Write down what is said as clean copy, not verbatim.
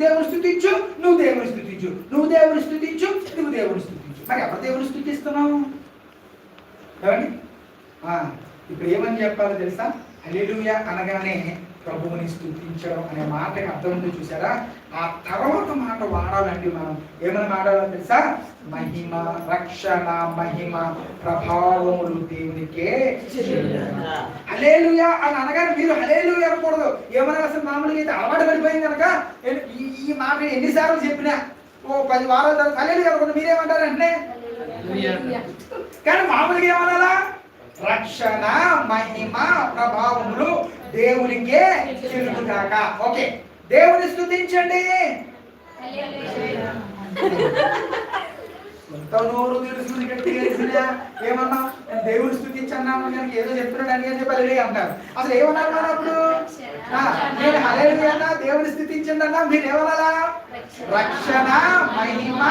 దేవుని స్తుతించు, నువ్వు దేవుని స్తుతించు, నువ్వు దేవుని స్తుతించు, నువ్వు దేవుని స్తుతించు. మరి ఎవరు దేవుని స్తుతిస్తున్నావు ఏమండి? ఇప్పుడు ఏమని చెప్పాలో తెలుసా? హల్లెలూయా అనగానే ప్రభువుని స్తుతించడం అనే మాటకి అర్థం ఉంది చూసారా? ఆ తర్వాత మాట వాడాలండి మనం. ఏమైనా వాడాలో తెలుసా? మహిమ, రక్షణ, మహిమ, ప్రభావములు దేవునికే. హల్లెలూయా అని అనగానే మీరు హల్లెలూయా అనకూడదు. ఏమన్నా అసలు మామూలుగా అయితే అలవాటు పడిపోయింది కనుక ఈ మాట ఎన్నిసార్లు చెప్పినా 10 వారాల తర్వాత హల్లెలూయా అనుకుంటే మీరేమంటారు అంటే? కానీ మామూలుగా ఏమనాలా? రక్షణ, మహిమ, ప్రభావములు దేవునికే చెల్లుగాక. ఓకే, దేవుని స్తుతించండి. ఎంత నోరు తెలుసు గట్టిగా ఏమన్నా దేవుని స్తుతించన్నాను నేను ఏదో చెప్తున్నాడు అని చెప్పి హల్లెలూయా అంటారు. అసలు ఏమన్నారు మనం అప్పుడు? నేను హల్లెలూయా అన్నా, దేవుని స్తుతించండి అన్నా, మీరు ఏమనాలా? రక్షణ, మహిమ,